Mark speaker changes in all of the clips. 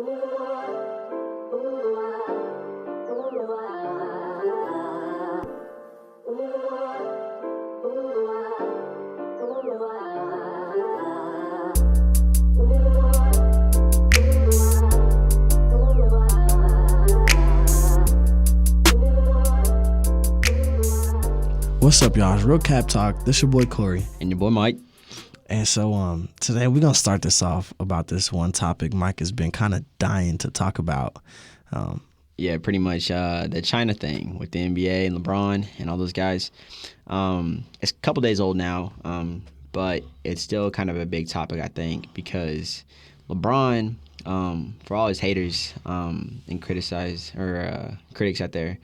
Speaker 1: What's up, y'all? It's RealCapTalk. This your boy Corey.
Speaker 2: And your boy Mike.
Speaker 1: And so today we're going to start this off about this one topic Mike has been kind of dying to talk about.
Speaker 2: Yeah, pretty much the China thing with the NBA and LeBron and all those guys. It's a couple days old now, but it's still kind of a big topic, I think, because LeBron, for all his haters and critics out there,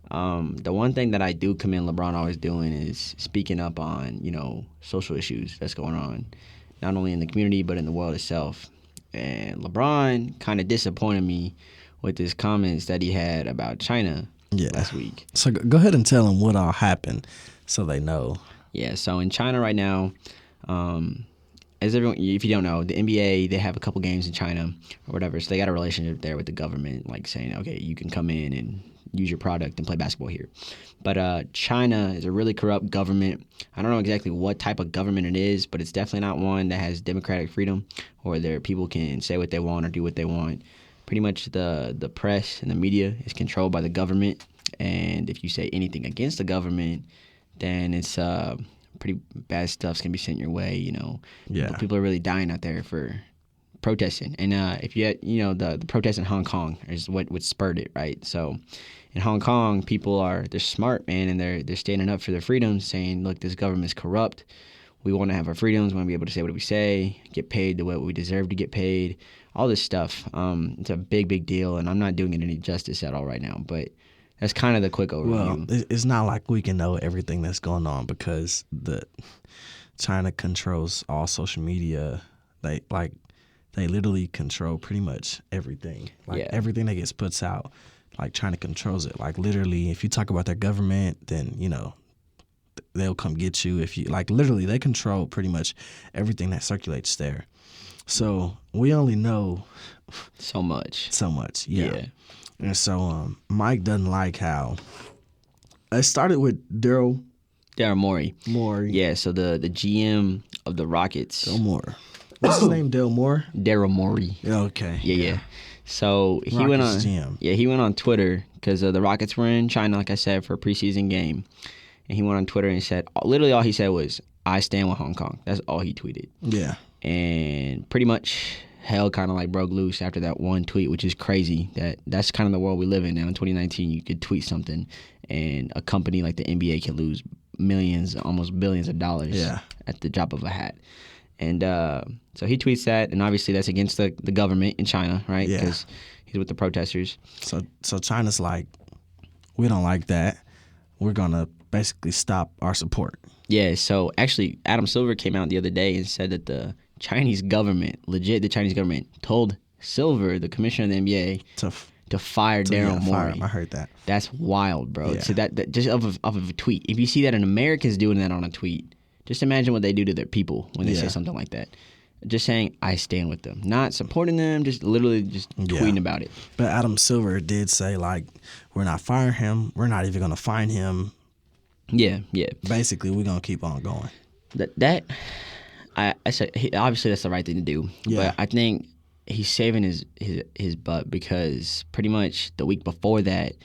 Speaker 2: the one thing that I do commend LeBron always doing is speaking up on, social issues that's going on, not only in the community but in the world itself. And LeBron kind of disappointed me with his comments that he had about China last week.
Speaker 1: So go ahead and tell them what all happened so they know.
Speaker 2: Yeah, so in China right now, as everyone, if you don't know, the NBA, they have a couple games in China or whatever, so they got a relationship there with the government, like saying, okay, you can come in and use your product and play basketball here. But China is a really corrupt government. I don't know exactly what type of government it is, but it's definitely not one that has democratic freedom or their people can say what they want or do what they want. Pretty much the press and the media is controlled by the government, and if you say anything against the government, then it's pretty bad stuff's gonna be sent your way.
Speaker 1: Yeah.
Speaker 2: People are really dying out there for protesting, and if you had, the protest in Hong Kong is what spurred it, right? So in Hong Kong, they're smart, man, and they're standing up for their freedoms, saying, look, this government's corrupt. We want to have our freedoms. We want to be able to say what we say, get paid the way we deserve to get paid, all this stuff. It's a big deal, and I'm not doing it any justice at all right now, but that's kind of the quick overview.
Speaker 1: Well, it's not like we can know everything that's going on because China controls all social media. They literally control pretty much everything. Everything that gets put out, China controls it. Literally, if you talk about their government, then, they'll come get you. If you, literally, they control pretty much everything that circulates there. So we only know
Speaker 2: so much.
Speaker 1: Yeah. And so Mike doesn't like how it started with Daryl
Speaker 2: Morey.
Speaker 1: Yeah,
Speaker 2: so the GM of the Rockets.
Speaker 1: Daryl Morey. What's his name?
Speaker 2: Daryl Morey.
Speaker 1: Okay.
Speaker 2: Yeah. So he
Speaker 1: Rockets
Speaker 2: went on.
Speaker 1: GM.
Speaker 2: Yeah, he went on Twitter because the Rockets were in China, like I said, for a preseason game, and he went on Twitter and said, literally all he said was, "I stand with Hong Kong." That's all he tweeted.
Speaker 1: Yeah.
Speaker 2: And pretty much hell kind of broke loose after that one tweet, which is crazy. That's kind of the world we live in now. In 2019, you could tweet something, and a company like the NBA can lose millions, almost billions of dollars at the drop of a hat. And so he tweets that, and obviously that's against the government in China, right?
Speaker 1: Yeah.
Speaker 2: Because he's with the protesters.
Speaker 1: So China's like, we don't like that. We're going to basically stop our support.
Speaker 2: Yeah, so actually Adam Silver came out the other day and said that the Chinese government, told Silver, the commissioner of the NBA, to fire Daryl Morey.
Speaker 1: I heard that.
Speaker 2: That's wild, bro.
Speaker 1: Yeah.
Speaker 2: So that just off of a tweet. If you see that an American's doing that on a tweet, just imagine what they do to their people when they say something like that. Just saying, I stand with them. Not supporting them, just literally just tweeting about it.
Speaker 1: But Adam Silver did say, we're not firing him. We're not even going to fine him.
Speaker 2: Yeah.
Speaker 1: Basically, we're going to keep on going.
Speaker 2: I said, obviously that's the right thing to do.
Speaker 1: Yeah.
Speaker 2: But I think he's saving his butt because pretty much the week before that,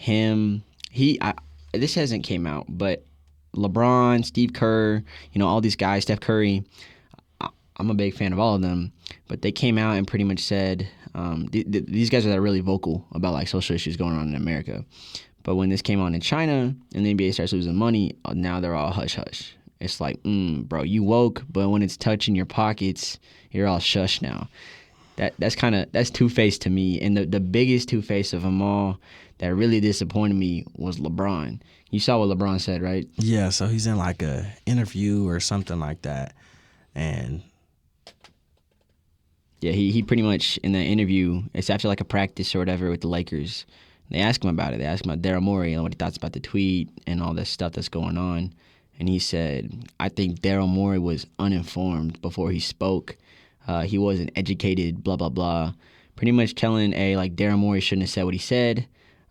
Speaker 2: this hasn't came out, but LeBron, Steve Kerr, all these guys, Steph Curry, I'm a big fan of all of them, but they came out and pretty much said, these guys are really vocal about social issues going on in America. But when this came on in China and the NBA starts losing money, now they're all hush-hush. It's like, bro, you woke, but when it's touching your pockets, you're all shush now. That's two-faced to me. And the biggest two-face of them all that really disappointed me was LeBron. You saw what LeBron said, right?
Speaker 1: Yeah, so he's in a interview or something like that. And
Speaker 2: yeah, he pretty much in the interview, it's after a practice or whatever with the Lakers. They asked him about it. They asked him about Daryl Morey and what he thought about the tweet and all this stuff that's going on. And he said, I think Daryl Morey was uninformed before he spoke. He wasn't educated, blah, blah, blah. pretty much telling like Daryl Morey shouldn't have said what he said.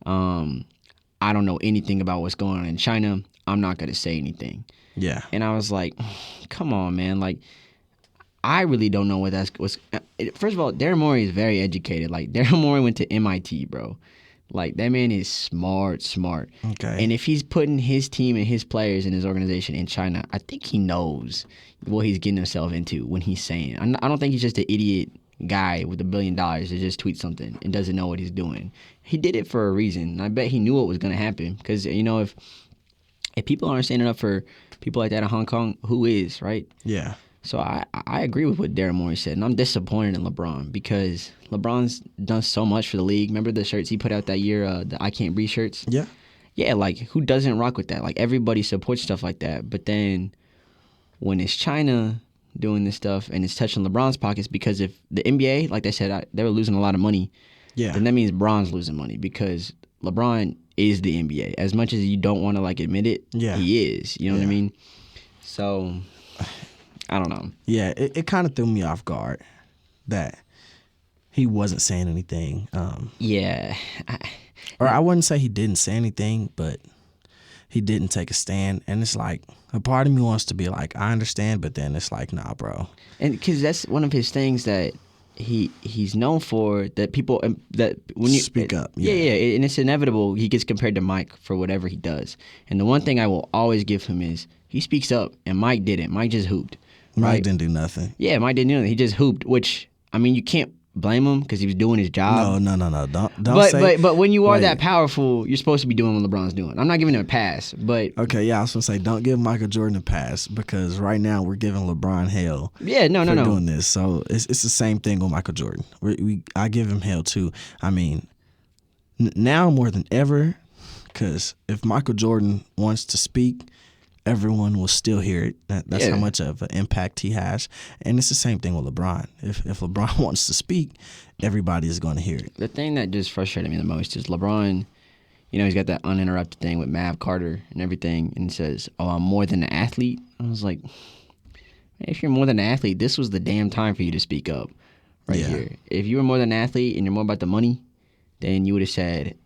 Speaker 2: I don't know anything about what's going on in China. I'm not gonna say anything.
Speaker 1: Yeah.
Speaker 2: And I was like, come on, man. Like, I really don't know what that's. First of all, Daryl Morey is very educated. Like, Daryl Morey went to MIT, bro. Like, that man is smart.
Speaker 1: Okay.
Speaker 2: And if he's putting his team and his players and his organization in China, I think he knows what he's getting himself into when he's saying. I don't think he's just an idiot guy with $1 billion that just tweets something and doesn't know what he's doing. He did it for a reason. I bet he knew what was going to happen because, if people aren't standing up for people like that in Hong Kong, who is, right?
Speaker 1: Yeah.
Speaker 2: So I agree with what Daryl Morey said, and I'm disappointed in LeBron because LeBron's done so much for the league. Remember the shirts he put out that year, the I Can't Breathe shirts?
Speaker 1: Yeah.
Speaker 2: Yeah, like, who doesn't rock with that? Like, everybody supports stuff like that. But then when it's China doing this stuff and it's touching LeBron's pockets, because if the NBA, like they said, they were losing a lot of money, then that means LeBron's losing money because LeBron is the NBA. As much as you don't want to, like, admit it, he is. You know what I mean? So, I don't know.
Speaker 1: Yeah, it kind of threw me off guard that he wasn't saying anything. Or I wouldn't say he didn't say anything, but he didn't take a stand. And it's like, a part of me wants to be like, I understand, but then it's like, nah, bro.
Speaker 2: And because that's one of his things that he's known for, that people, that when you
Speaker 1: speak up.
Speaker 2: Yeah, and it's inevitable he gets compared to Mike for whatever he does. And the one thing I will always give him is he speaks up, and Mike didn't. Mike just hooped.
Speaker 1: Mike didn't do nothing.
Speaker 2: Yeah, Mike didn't do nothing. He just hooped, which, I mean, you can't blame him because he was doing his job.
Speaker 1: No. Don't
Speaker 2: But when you are that powerful, you're supposed to be doing what LeBron's doing. I'm not giving him a pass, but...
Speaker 1: Okay, yeah, I was going to say, don't give Michael Jordan a pass because right now we're giving LeBron hell for doing this. So it's the same thing with Michael Jordan. I give him hell too. I mean, now more than ever, because if Michael Jordan wants to speak, everyone will still hear it. That's how much of an impact he has. And it's the same thing with LeBron. If LeBron wants to speak, everybody is going to hear it.
Speaker 2: The thing that just frustrated me the most is LeBron, he's got that uninterrupted thing with Mav Carter and everything, and he says, oh, I'm more than an athlete. I was like, if you're more than an athlete, this was the damn time for you to speak up here. If you were more than an athlete and you're more about the money, then you would have said,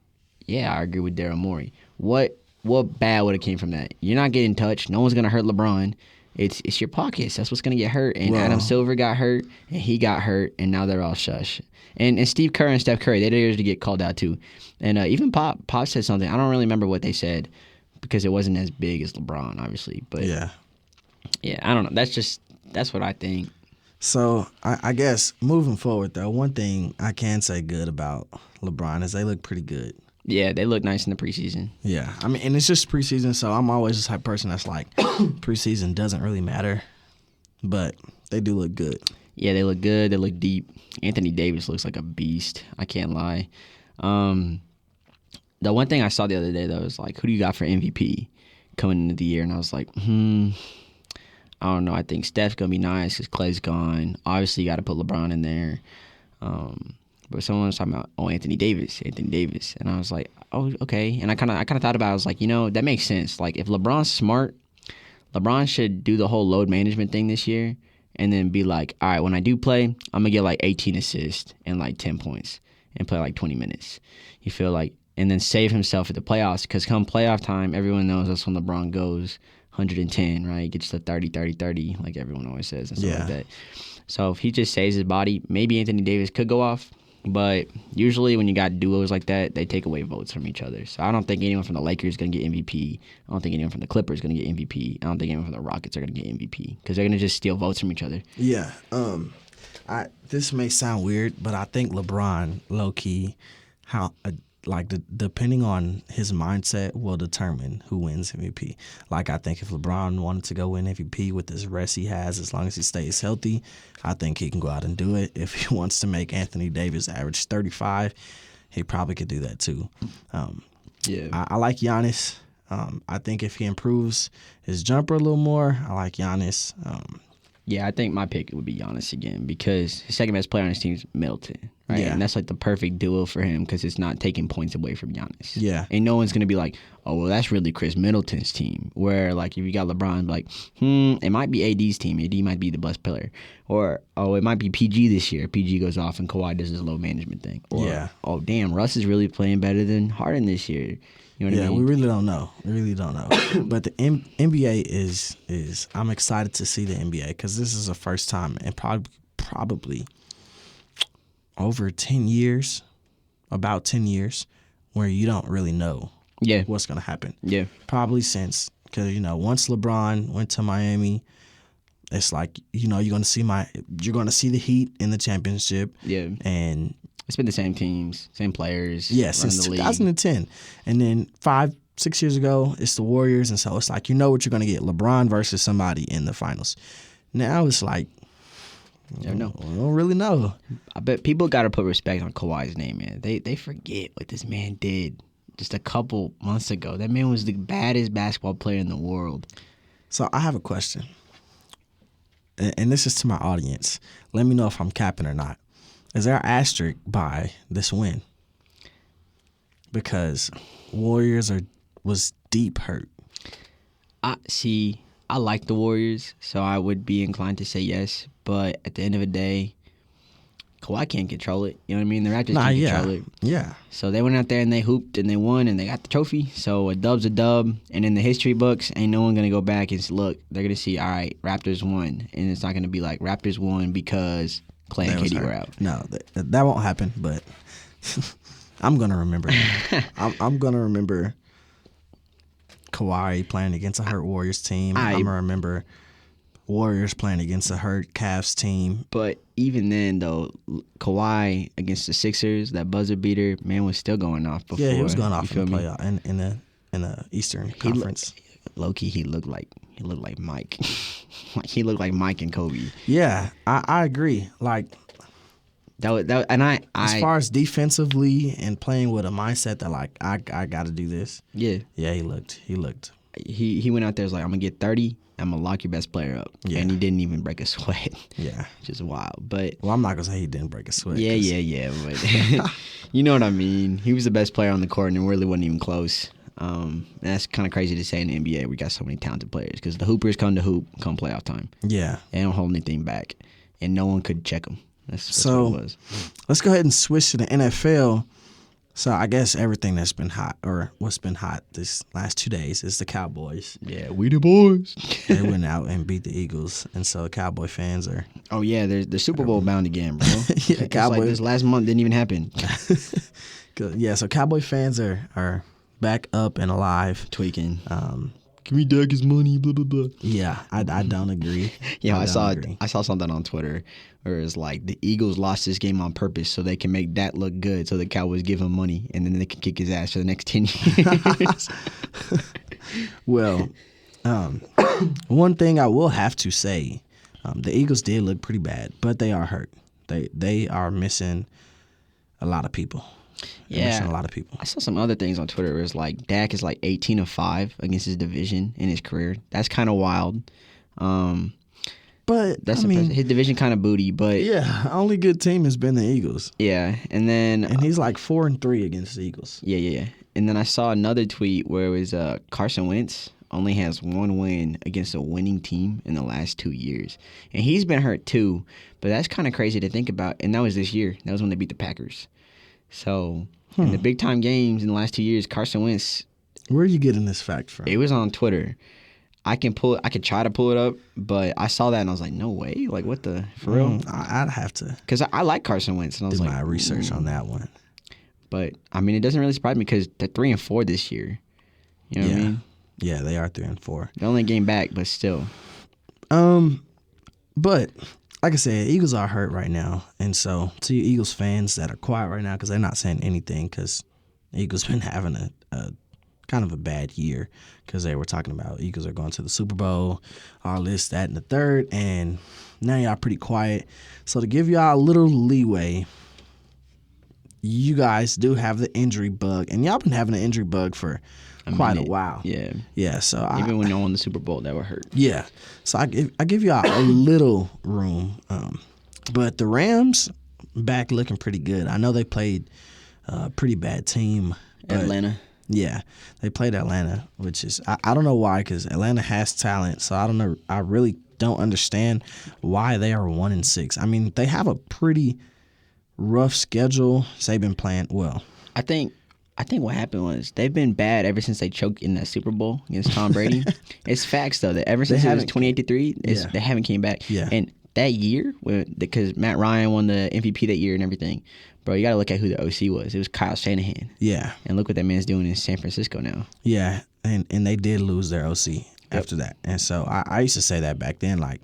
Speaker 2: yeah, I agree with Daryl Morey. What bad would have came from that? You're not getting touched. No one's gonna hurt LeBron. It's your pockets. That's what's gonna get hurt. And Adam Silver got hurt, and he got hurt, and now they're all shush. And Steve Kerr and Steph Curry, they deserve to get called out too. And even Pop said something. I don't really remember what they said because it wasn't as big as LeBron, obviously. But yeah, I don't know. That's what I think.
Speaker 1: So I guess moving forward though, one thing I can say good about LeBron is they look pretty good.
Speaker 2: Yeah, they look nice in the preseason.
Speaker 1: Yeah, I mean, and it's just preseason, so I'm always the type of person that's like, preseason doesn't really matter, but they do look good.
Speaker 2: Yeah, they look good. They look deep. Anthony Davis looks like a beast. I can't lie. The one thing I saw the other day, though, was like, who do you got for MVP coming into the year? And I was like, I don't know. I think Steph's going to be nice because Clay's gone. Obviously, you got to put LeBron in there. But someone was talking about, Anthony Davis. And I was like, oh, okay. And I kind of thought about it. I was like, that makes sense. Like, if LeBron's smart, LeBron should do the whole load management thing this year and then be like, all right, when I do play, I'm going to get like 18 assists and like 10 points and play like 20 minutes. You feel like, and then save himself for the playoffs because come playoff time, everyone knows that's when LeBron goes 110, right? He gets the 30, like everyone always says and stuff like that. So if he just saves his body, maybe Anthony Davis could go off. But usually when you got duos like that, they take away votes from each other. So I don't think anyone from the Lakers is going to get MVP. I don't think anyone from the Clippers is going to get MVP. I don't think anyone from the Rockets are going to get MVP because they're going to just steal votes from each other.
Speaker 1: Yeah. This may sound weird, but I think LeBron, low-key, depending on his mindset will determine who wins MVP. Like, I think if LeBron wanted to go win MVP with this rest he has, as long as he stays healthy, I think he can go out and do it. If he wants to make Anthony Davis average 35, he probably could do that too. I like Giannis. I think if he improves his jumper a little more, I like Giannis.
Speaker 2: Yeah, I think my pick would be Giannis again because his second best player on his team is Middleton, right?
Speaker 1: Yeah.
Speaker 2: And that's like the perfect duo for him because it's not taking points away from Giannis.
Speaker 1: Yeah.
Speaker 2: And no one's gonna be like, oh well, that's really Chris Middleton's team. Where like if you got LeBron, like, it might be AD's team. AD might be the best player, or oh, it might be PG this year. PG goes off and Kawhi does his low management thing. Or,
Speaker 1: Yeah.
Speaker 2: oh damn, Russ is really playing better than Harden this year. You know what I mean?
Speaker 1: We really don't know. We really don't know. But the NBA is I'm excited to see the NBA because this is the first time in probably over 10 years, about 10 years, where you don't really know what's going to happen.
Speaker 2: Yeah.
Speaker 1: Probably since, because, once LeBron went to Miami, it's like, you're going to see the Heat in the championship.
Speaker 2: Yeah.
Speaker 1: And
Speaker 2: it's been the same teams, same players.
Speaker 1: Yeah, since 2010. And then 5-6 years ago, it's the Warriors. And so it's like, you know what you're going to get. LeBron versus somebody in the finals. Now it's like, I don't really know.
Speaker 2: I bet people got to put respect on Kawhi's name, man. They forget what this man did just a couple months ago. That man was the baddest basketball player in the world.
Speaker 1: So I have a question. And this is to my audience. Let me know if I'm capping or not. Is there an asterisk by this win? Because Warriors was deep hurt.
Speaker 2: I like the Warriors, so I would be inclined to say yes. But at the end of the day, Kawhi can't control it. You know what I mean? The Raptors can't control it.
Speaker 1: Yeah.
Speaker 2: So they went out there and they hooped and they won and they got the trophy. So a dub's a dub. And in the history books, ain't no one going to go back and look. They're going to see, all right, Raptors won. And it's not going to be like Raptors won because Clay and KD were out.
Speaker 1: No, that won't happen. But I'm gonna remember. I'm gonna remember Kawhi playing against a hurt Warriors team. I'm gonna remember Warriors playing against a hurt Cavs team.
Speaker 2: But even then, though, Kawhi against the Sixers, that buzzer beater, man, was still going off before.
Speaker 1: Yeah, he was going off in the playoff in the Eastern Conference.
Speaker 2: Low key, he looked like Mike. He looked like Mike and Kobe.
Speaker 1: Yeah, I agree. Like
Speaker 2: that and I
Speaker 1: as far as defensively and playing with a mindset that like I got to do this.
Speaker 2: Yeah,
Speaker 1: he looked.
Speaker 2: He went out there was like, I'm gonna get 30. I'm gonna lock your best player up. Yeah, and he didn't even break a sweat. Yeah, just wild. But
Speaker 1: I'm not gonna say he didn't break a sweat.
Speaker 2: Yeah. But you know what I mean. He was the best player on the court, and it really wasn't even close. That's kind of crazy to say in the NBA. We got so many talented players because the hoopers come to hoop come playoff time. Yeah, they don't hold anything back, and no one could check them. That's what it was.
Speaker 1: Let's go ahead and switch to the NFL. So I guess everything that's been hot or what's been hot this last 2 days is the Cowboys.
Speaker 2: Yeah, we the boys.
Speaker 1: They went out and beat the Eagles, and so Cowboy fans are.
Speaker 2: Oh yeah, they're Super Bowl bound again, bro.
Speaker 1: Yeah, Cowboys.
Speaker 2: Like this last month didn't even happen.
Speaker 1: Good. Yeah, so Cowboy fans are back up and alive,
Speaker 2: tweaking.
Speaker 1: Give me Dak his money, blah blah blah. Yeah, I don't agree.
Speaker 2: Yeah, I saw something on Twitter where it's like the Eagles lost this game on purpose so they can make Dak look good, so the Cowboys give him money and then they can kick his ass for the next 10 years.
Speaker 1: Well, one thing I will have to say, the Eagles did look pretty bad, but they are hurt. They are missing a lot of people.
Speaker 2: Yeah,
Speaker 1: a lot of people.
Speaker 2: I saw some other things on Twitter. Where it's like Dak is like 18-5 against his division in his career. That's kind of wild.
Speaker 1: But
Speaker 2: that's his division kind of booty. But
Speaker 1: yeah, only good team has been the Eagles.
Speaker 2: Yeah, and he's
Speaker 1: like 4-3 against the Eagles.
Speaker 2: Yeah. And then I saw another tweet where it was Carson Wentz only has one win against a winning team in the last 2 years, and he's been hurt too. But that's kind of crazy to think about. And that was this year. That was when they beat the Packers. So, in the big-time games in the last 2 years, Carson Wentz...
Speaker 1: Where are you getting this fact from?
Speaker 2: It was on Twitter. I can try to pull it up, but I saw that and I was like, no way. Like, what the... For real?
Speaker 1: I'd have to...
Speaker 2: Because I like Carson Wentz. And I was
Speaker 1: do
Speaker 2: like...
Speaker 1: my research on that one.
Speaker 2: But, I mean, it doesn't really surprise me because they're 3-4 this year. You know what I mean?
Speaker 1: Yeah, they are 3-4.
Speaker 2: They're only a game back, but still.
Speaker 1: But... Like I said, Eagles are hurt right now. And so to you Eagles fans that are quiet right now because they're not saying anything because Eagles been having a kind of a bad year because they were talking about Eagles are going to the Super Bowl, all this, that, and the third. And now y'all pretty quiet. So to give y'all a little leeway, you guys do have the injury bug. And y'all been having an injury bug for quite a while.
Speaker 2: Yeah.
Speaker 1: Yeah. So
Speaker 2: Even when they won the Super Bowl, that would hurt.
Speaker 1: Yeah. So I give you a little room, but the Rams back looking pretty good. I know they played a pretty bad team.
Speaker 2: Atlanta.
Speaker 1: Yeah, they played Atlanta, which is I don't know why, because Atlanta has talent. So I don't know. I really don't understand why they are 1-6. I mean, they have a pretty rough schedule. So they've been playing well.
Speaker 2: I think what happened was they've been bad ever since they choked in that Super Bowl against Tom Brady. It's facts though that ever since it was 28-3, they haven't came back.
Speaker 1: Yeah.
Speaker 2: And that year, because Matt Ryan won the MVP that year and everything, bro, you got to look at who the OC was. It was Kyle Shanahan.
Speaker 1: Yeah.
Speaker 2: And look what that man's doing in San Francisco now.
Speaker 1: Yeah, and they did lose their OC after that. And so I used to say that back then, like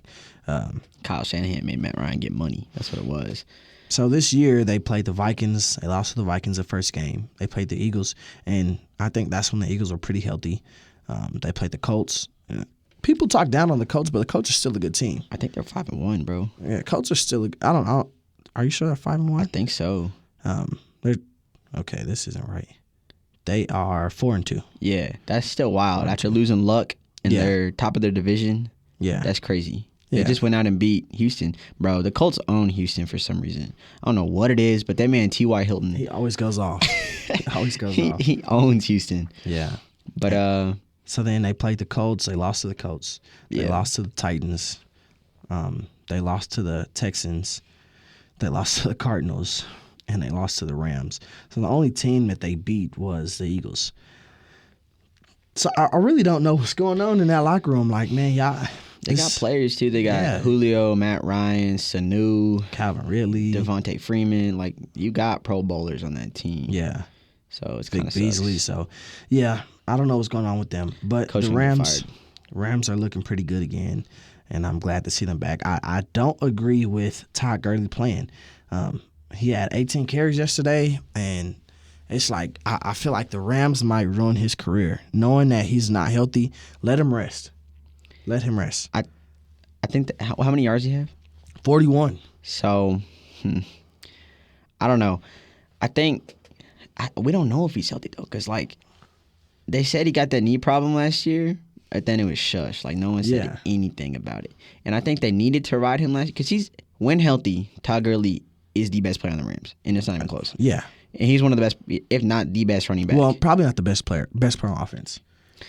Speaker 2: Kyle Shanahan made Matt Ryan get money. That's what it was.
Speaker 1: So this year they played the Vikings. They lost to the Vikings the first game. They played the Eagles, and I think that's when the Eagles were pretty healthy. They played the Colts. People talk down on the Colts, but the Colts are still a good team.
Speaker 2: I think they're 5-1, bro.
Speaker 1: Yeah, Colts are still. I don't know. Are you sure they're 5-1?
Speaker 2: I think so.
Speaker 1: They're okay. This isn't right. They are 4-2.
Speaker 2: Yeah, that's still wild. After losing Luck and they're top of their division, that's crazy. They just went out and beat Houston. Bro, the Colts own Houston for some reason. I don't know what it is, but that man, T.Y. Hilton.
Speaker 1: He always goes off.
Speaker 2: He owns Houston.
Speaker 1: Yeah.
Speaker 2: But
Speaker 1: so then they played the Colts. They lost to the Colts. They lost to the Titans. They lost to the Texans. They lost to the Cardinals. And they lost to the Rams. So the only team that they beat was the Eagles. So I really don't know what's going on in that locker room. Like, man, y'all...
Speaker 2: They got players, too. They got Julio, Matt Ryan, Sanu,
Speaker 1: Calvin Ridley,
Speaker 2: Devontae Freeman. Like, you got Pro Bowlers on that team.
Speaker 1: Yeah.
Speaker 2: So it's kind of
Speaker 1: Beasley. So, yeah, I don't know what's going on with them. But
Speaker 2: Coach
Speaker 1: the Rams are looking pretty good again, and I'm glad to see them back. I don't agree with Todd Gurley playing. He had 18 carries yesterday, and it's like I feel like the Rams might ruin his career. Knowing that he's not healthy, let him rest. Let him rest.
Speaker 2: I think how many yards do you have?
Speaker 1: 41.
Speaker 2: So, I don't know. I think we don't know if he's healthy though, because like they said he got that knee problem last year, but then it was shush. Like no one said anything about it. And I think they needed to ride him last year because when healthy, Todd Gurley is the best player on the Rams, and it's not even close.
Speaker 1: Yeah,
Speaker 2: and he's one of the best, if not the best running back.
Speaker 1: Well, probably not the best player on offense.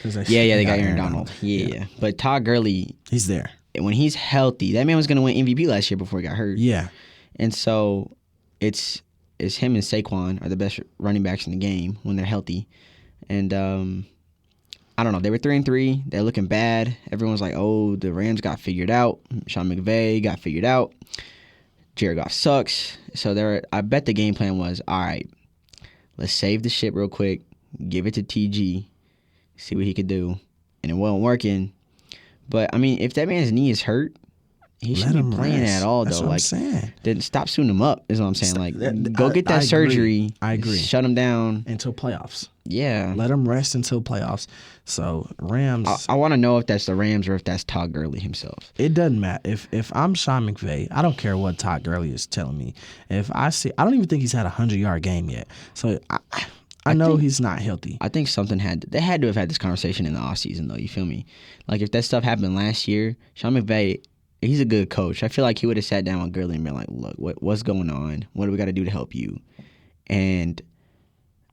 Speaker 2: They got Aaron Donald. Yeah. But Todd Gurley,
Speaker 1: he's there.
Speaker 2: When he's healthy, that man was going to win MVP last year before he got hurt.
Speaker 1: Yeah.
Speaker 2: And so it's him and Saquon are the best running backs in the game when they're healthy. And I don't know. They were 3-3. They're looking bad. Everyone's like, oh, the Rams got figured out. Sean McVay got figured out. Jared Goff sucks. So I bet the game plan was, all right, let's save the ship real quick, give it to TG, see what he could do. And it wasn't working. But, I mean, if that man's knee is hurt, he shouldn't be playing at all,
Speaker 1: That's
Speaker 2: though.
Speaker 1: What I'm saying.
Speaker 2: Then stop suiting him up, is what I'm saying. Like, go get that surgery.
Speaker 1: I agree.
Speaker 2: Shut him down.
Speaker 1: Until playoffs.
Speaker 2: Yeah.
Speaker 1: Let him rest until playoffs. So, Rams.
Speaker 2: I want to know if that's the Rams or if that's Todd Gurley himself.
Speaker 1: It doesn't matter. If I'm Sean McVay, I don't care what Todd Gurley is telling me. If I see, I don't even think he's had a 100-yard game yet. So, I know he's not healthy.
Speaker 2: I think they had to have had this conversation in the offseason, though. You feel me? Like, if that stuff happened last year, Sean McVay, he's a good coach. I feel like he would have sat down with Gurley and been like, look, what's going on? What do we got to do to help you? And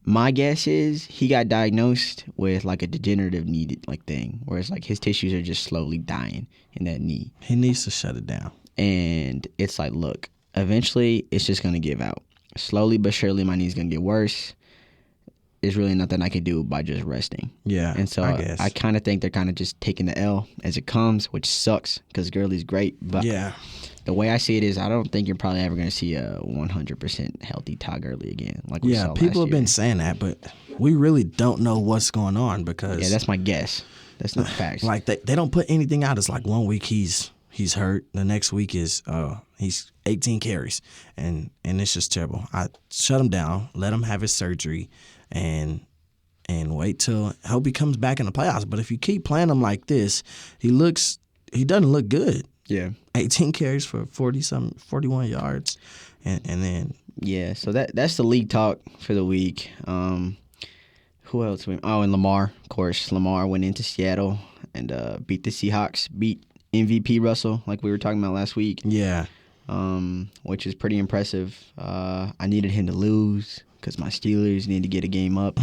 Speaker 2: my guess is he got diagnosed with, like, a degenerative knee like thing, where it's like his tissues are just slowly dying in that knee.
Speaker 1: He needs to shut it down.
Speaker 2: And it's like, look, eventually it's just going to give out. Slowly but surely my knee's going to get worse. There's really nothing I can do by just resting.
Speaker 1: Yeah,
Speaker 2: and so I kind of think they're kind of just taking the L as it comes, which sucks because Gurley's great. But the way I see it is, I don't think you're probably ever going to see a 100% healthy Todd Gurley again. Like we saw
Speaker 1: people
Speaker 2: last
Speaker 1: have been saying that, but we really don't know what's going on because
Speaker 2: that's my guess. That's not facts.
Speaker 1: Like they don't put anything out. It's like 1 week he's hurt, the next week is he's 18 carries, and it's just terrible. I shut him down, let him have his surgery. And wait till I hope he comes back in the playoffs. But if you keep playing him like this, he doesn't look good.
Speaker 2: Yeah,
Speaker 1: 18 carries for 41 yards, and then
Speaker 2: so that's the league talk for the week. Who else? And Lamar, of course. Lamar went into Seattle and beat the Seahawks, beat MVP Russell, like we were talking about last week.
Speaker 1: Yeah.
Speaker 2: Which is pretty impressive. I needed him to lose because my Steelers need to get a game up.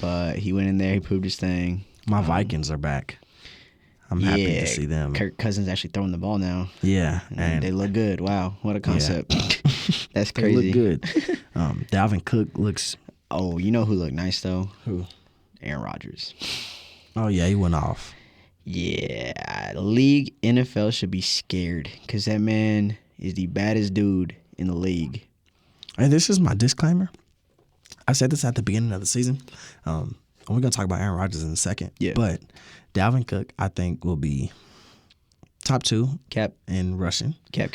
Speaker 2: But he went in there, he proved his thing.
Speaker 1: My Vikings are back. I'm happy to see them.
Speaker 2: Kirk Cousins actually throwing the ball now.
Speaker 1: Yeah.
Speaker 2: And they look good. Wow, what a concept. Yeah. That's crazy.
Speaker 1: They look good. Dalvin Cook looks...
Speaker 2: Oh, you know who looked nice, though?
Speaker 1: Who?
Speaker 2: Aaron Rodgers.
Speaker 1: Oh, yeah, he went off.
Speaker 2: Yeah, the league, NFL should be scared because that man is the baddest dude in the league.
Speaker 1: And this is my disclaimer. I said this at the beginning of the season. And we're going to talk about Aaron Rodgers in a second.
Speaker 2: Yeah.
Speaker 1: But Dalvin Cook, I think, will be top 2
Speaker 2: Cap
Speaker 1: in rushing.
Speaker 2: Cap.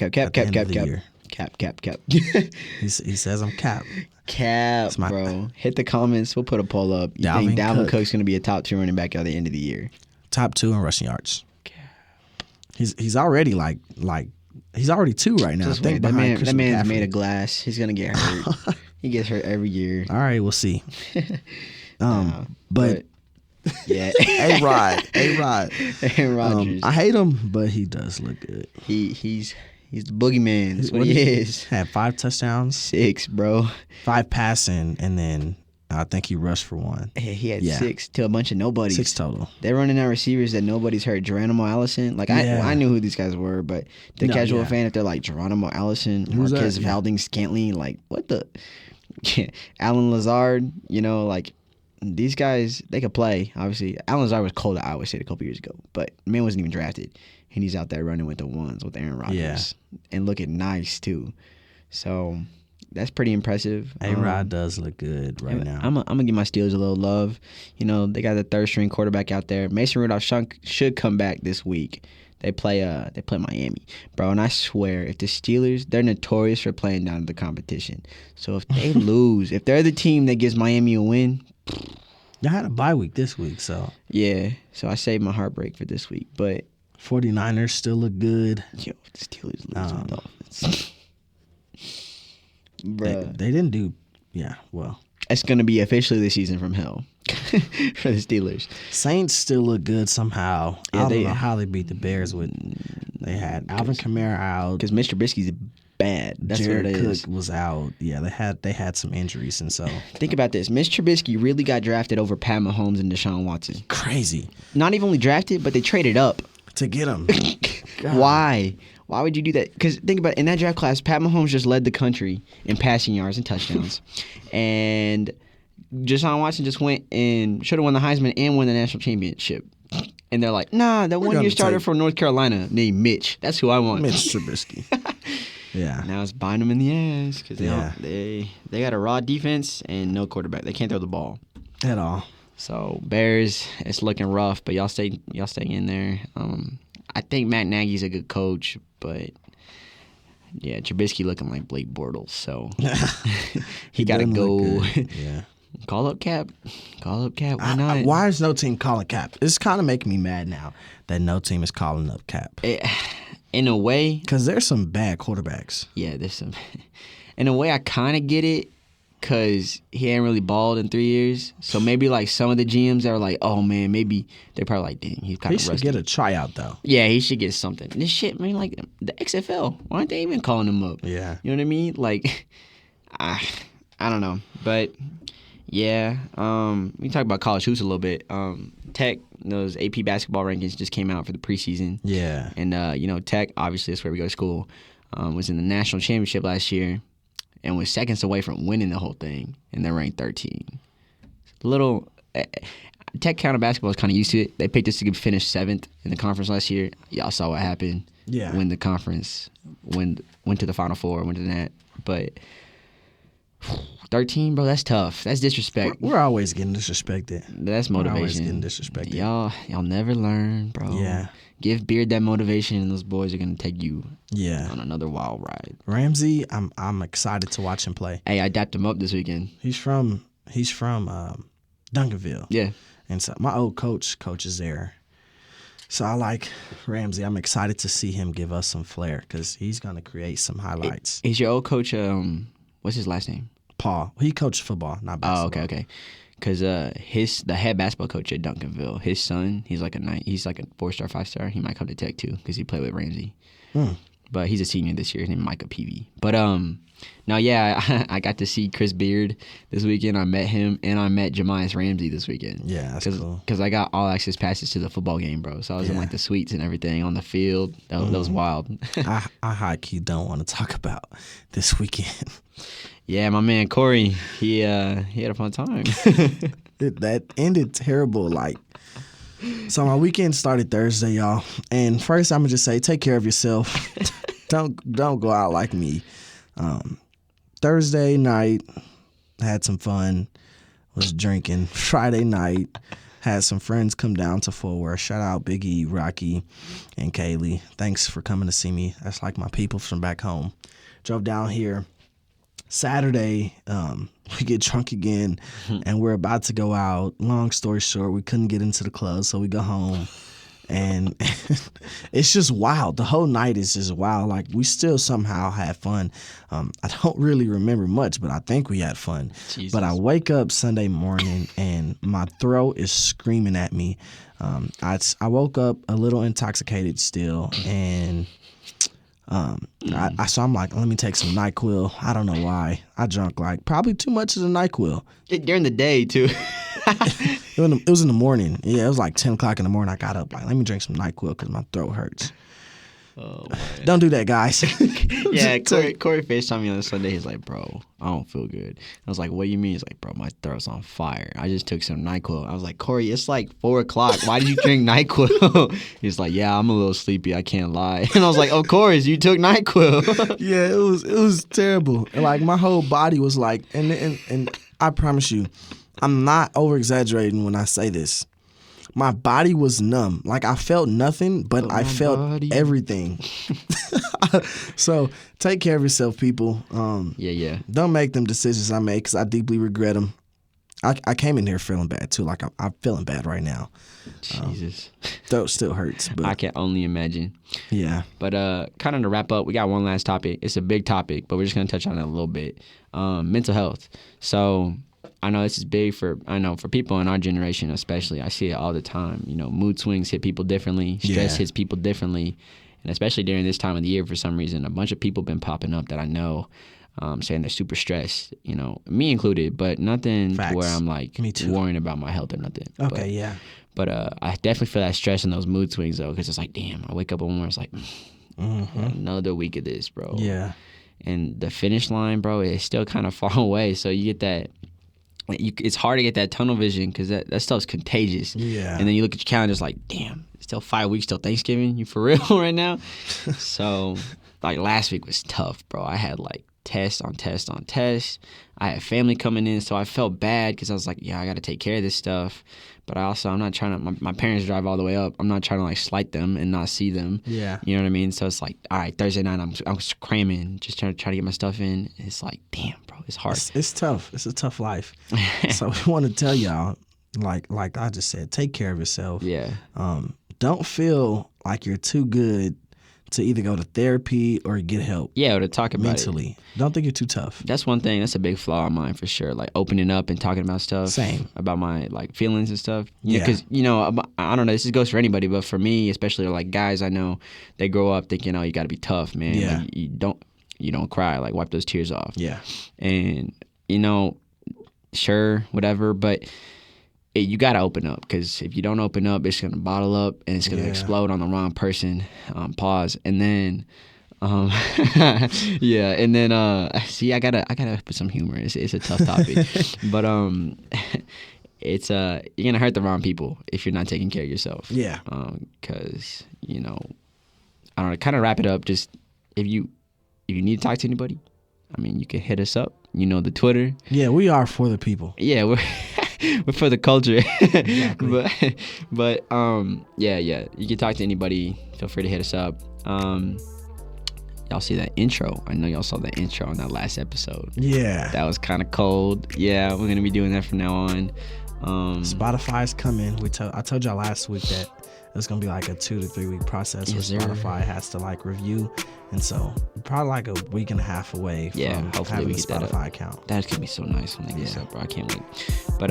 Speaker 1: He says I'm cap.
Speaker 2: Cap, bro. Hit the comments. We'll put a poll up. You think Dalvin Cook's going to be a top 2 running back at the end of the year?
Speaker 1: Top 2 in rushing yards. Cap. He's already like he's already 2 right now.
Speaker 2: That man's made of glass. He's going to get hurt. He gets hurt every year.
Speaker 1: All right, we'll see. But
Speaker 2: yeah,
Speaker 1: A-Rod.
Speaker 2: Aaron Rodgers.
Speaker 1: I hate him, but he does look good.
Speaker 2: He's the boogeyman. That's what he is.
Speaker 1: Had 5 touchdowns.
Speaker 2: 6, bro.
Speaker 1: 5 passing, and then I think he rushed for 1.
Speaker 2: He had 6 to a bunch of nobodies.
Speaker 1: 6 total.
Speaker 2: They're running out receivers that nobody's heard. Geronimo Allison. Like, I knew who these guys were, but the casual fan, if they're like Geronimo Allison, Marquez Valdez-Scantling, like, what the? Alan Lazard, like, these guys, they could play, obviously. Alan Lazard was cold at Iowa State a couple years ago, but the man wasn't even drafted. And he's out there running with the ones with Aaron Rodgers. And looking nice, too. So, that's pretty impressive.
Speaker 1: A-Rod does look good now.
Speaker 2: I'm going to give my Steelers a little love. They got the third-string quarterback out there. Mason Rudolph should come back this week. They play Miami. Bro, and I swear, if the Steelers, they're notorious for playing down to the competition. So, if they lose, if they're the team that gives Miami a win...
Speaker 1: Y'all had a bye week this week, so...
Speaker 2: Yeah, so I saved my heartbreak for this week, but...
Speaker 1: 49ers still look good.
Speaker 2: Yo, the Steelers lose to the Dolphins. Bruh.
Speaker 1: They didn't do... Yeah, well...
Speaker 2: It's going to be officially the season from hell for the Steelers.
Speaker 1: Saints still look good somehow.
Speaker 2: Yeah,
Speaker 1: I don't know how they beat the Bears with... They had Alvin Kamara out.
Speaker 2: Because Mr. Trubisky's bad. That's
Speaker 1: Jared
Speaker 2: what it is.
Speaker 1: Cook was out. Yeah, they had some injuries, and so...
Speaker 2: Think about this. Mr. Trubisky really got drafted over Pat Mahomes and Deshaun Watson.
Speaker 1: Crazy.
Speaker 2: Not even only drafted, but they traded up.
Speaker 1: To get him.
Speaker 2: Why? Why would you do that? Because think about it. In that draft class, Pat Mahomes just led the country in passing yards and touchdowns. And Deshaun Watson just went and should have won the Heisman and won the national championship. And they're like, nah, that one-year starter from North Carolina named Mitch. That's who I want.
Speaker 1: Mitch Trubisky. Yeah.
Speaker 2: Now it's biting them in the ass because they got a raw defense and no quarterback. They can't throw the ball
Speaker 1: at all.
Speaker 2: So Bears, it's looking rough, but y'all stay in there. I think Matt Nagy's a good coach, but yeah, Trubisky looking like Blake Bortles, so he got to go.
Speaker 1: Yeah.
Speaker 2: Call up Cap. Why not?
Speaker 1: Why is no team calling Cap? It's kind of making me mad now that no team is calling up Cap.
Speaker 2: In a way,
Speaker 1: because there's some bad quarterbacks.
Speaker 2: Yeah, there's some. In a way, I kind of get it. Because he ain't really balled in 3 years. So maybe like some of the GMs are like, oh man, maybe they're probably like, dang, he's kind of rusty.
Speaker 1: He should get a tryout though.
Speaker 2: Yeah, he should get something. This shit, man, like the XFL. Why aren't they even calling him up?
Speaker 1: Yeah.
Speaker 2: You know what I mean? Like, I don't know. But yeah, we talk about college hoops a little bit. Tech, those AP basketball rankings just came out for the preseason.
Speaker 1: Yeah.
Speaker 2: And, Tech, obviously that's where we go to school, was in the national championship last year. And was seconds away from winning the whole thing, and they're ranked 13. Tech County basketball is kind of used to it. They picked us to finish 7th in the conference last year. Y'all saw what happened.
Speaker 1: Yeah.
Speaker 2: Win the conference, went to the Final Four, went to that. But 13, bro, that's tough. That's disrespect.
Speaker 1: We're always getting disrespected.
Speaker 2: That's motivation. We're always
Speaker 1: getting disrespected.
Speaker 2: Y'all never learn, bro.
Speaker 1: Yeah.
Speaker 2: Give Beard that motivation, and those boys are gonna take you
Speaker 1: on
Speaker 2: another wild ride.
Speaker 1: Ramsey, I'm excited to watch him play.
Speaker 2: Hey, I dapped him up this weekend.
Speaker 1: He's from Duncanville.
Speaker 2: Yeah.
Speaker 1: And so my old coach coaches there. So I like Ramsey. I'm excited to see him give us some flair because he's gonna create some highlights.
Speaker 2: Is your old coach what's his last name?
Speaker 1: Paul. He coached football, not basketball.
Speaker 2: Oh, okay. because the head basketball coach at Duncanville, his son, he's like a 4-star, 5-star. He might come to Tech too because he played with Ramsey. But he's a senior this year. His name is Micah Peavy. But no, yeah, I got to see Chris Beard this weekend. I met him, and I met Jemias Ramsey this weekend.
Speaker 1: Yeah, that's cool.
Speaker 2: Because I got all access passes to the football game, bro. So I was in like the suites and everything on the field. That was wild.
Speaker 1: I high-key don't want to talk about this weekend.
Speaker 2: Yeah, my man Corey, he had a fun time.
Speaker 1: That ended terrible. So my weekend started Thursday, y'all. And first, I'm gonna just say, take care of yourself. Don't go out like me. Thursday night, had some fun. Was drinking. Friday night, had some friends come down to Fort Worth. Shout out Biggie, Rocky, and Kaylee. Thanks for coming to see me. That's like my people from back home. Drove down here. Saturday, we get drunk again, and we're about to go out. Long story short, we couldn't get into the club, so we go home. And it's just wild. The whole night is just wild. Like, we still somehow had fun. I don't really remember much, but I think we had fun.
Speaker 2: Jesus.
Speaker 1: But I wake up Sunday morning, and my throat is screaming at me. I woke up a little intoxicated still, and so I'm like, let me take some NyQuil. I don't know why. I drank like probably too much of the NyQuil.
Speaker 2: During the day, too.
Speaker 1: It was in the morning. Yeah, it was like 10 o'clock in the morning. I got up like, let me drink some NyQuil because my throat hurts.
Speaker 2: Oh, man.
Speaker 1: Don't do that, guys.
Speaker 2: Yeah, Corey FaceTimed me on Sunday. He's like, bro, I don't feel good. I was like, what do you mean? He's like, bro, my throat's on fire. I just took some NyQuil. I was like, Corey, it's like 4 o'clock. Why did you drink NyQuil? He's like, yeah, I'm a little sleepy. I can't lie. And I was like, of course, you took NyQuil.
Speaker 1: Yeah, it was terrible. Like, my whole body was like, and I promise you, I'm not over-exaggerating when I say this. My body was numb. Like, I felt nothing, but I felt everything. So, take care of yourself, people.
Speaker 2: Yeah.
Speaker 1: Don't make them decisions I made because I deeply regret them. I came in here feeling bad, too. Like, I'm feeling bad right now.
Speaker 2: Jesus.
Speaker 1: Throat still hurts. But
Speaker 2: I can only imagine.
Speaker 1: Yeah.
Speaker 2: But kind of to wrap up, we got one last topic. It's a big topic, but we're just going to touch on it a little bit. Mental health. So, I know this is big for people in our generation especially. I see it all the time. You know, mood swings hit people differently. Stress hits people differently. And especially during this time of the year, for some reason, a bunch of people been popping up that I know saying they're super stressed, you know, me included, but nothing to where I'm like worrying about my health or nothing.
Speaker 1: Okay,
Speaker 2: But I definitely feel that stress and those mood swings, though, because it's like, damn, I wake up one morning, it's like, another week of this, bro.
Speaker 1: Yeah.
Speaker 2: And the finish line, bro, is still kind of far away. So you get that. It's hard to get that tunnel vision because that stuff's contagious.
Speaker 1: Yeah.
Speaker 2: And then you look at your calendar, it's like, damn, it's still 5 weeks till Thanksgiving. You for real right now? So, like, last week was tough, bro. I had, like, test on test on test. I had family coming in, so I felt bad because I was like, yeah, I got to take care of this stuff. But I'm not trying to, my parents drive all the way up. I'm not trying to, like, slight them and not see them.
Speaker 1: Yeah.
Speaker 2: You know what I mean? So it's like, all right, Thursday night, I'm cramming, just trying to get my stuff in. It's like, damn, bro, it's hard.
Speaker 1: It's tough. It's a tough life. So we want to tell y'all, like I just said, take care of yourself.
Speaker 2: Yeah.
Speaker 1: Don't feel like you're too good to either go to therapy or get help.
Speaker 2: Yeah, or to talk about
Speaker 1: mentally. Don't think you're too tough.
Speaker 2: That's one thing. That's a big flaw of mine for sure. Like opening up and talking about stuff.
Speaker 1: Same. About
Speaker 2: my like feelings and stuff. Because, you know, I don't know, this goes for anybody, but for me, especially like guys I know, they grow up thinking, oh, you got to be tough, man.
Speaker 1: Yeah.
Speaker 2: Like, you don't cry. Like wipe those tears off.
Speaker 1: Yeah.
Speaker 2: And, you know, sure, whatever, but you got to open up because if you don't open up, it's going to bottle up and it's going to explode on the wrong person. Pause. And then, yeah. And then, see, I gotta put some humor. It's a tough topic, but, it's, you're going to hurt the wrong people if you're not taking care of yourself.
Speaker 1: Yeah.
Speaker 2: Cause you know, I don't know, kind of wrap it up. Just if you need to talk to anybody, I mean, you can hit us up. You know, the Twitter.
Speaker 1: Yeah, we are for the people.
Speaker 2: Yeah, we're for the culture.
Speaker 1: Exactly.
Speaker 2: but yeah. You can talk to anybody. Feel free to hit us up. Y'all see that intro? I know y'all saw the intro on that last episode.
Speaker 1: Yeah.
Speaker 2: That was kind of cold. Yeah, we're gonna be doing that from now on.
Speaker 1: Spotify's coming. I told y'all last week that it's gonna be like a 2 to 3 week process where Spotify has to like review, and so probably like a week and a half away from
Speaker 2: hopefully
Speaker 1: having
Speaker 2: we
Speaker 1: a
Speaker 2: get that
Speaker 1: Spotify account.
Speaker 2: That's gonna be so nice when they get this up, bro. I can't wait. But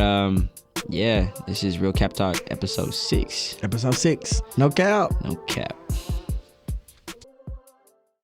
Speaker 2: this is Real Cap Talk episode 6.
Speaker 1: Episode 6. No cap.
Speaker 2: No cap.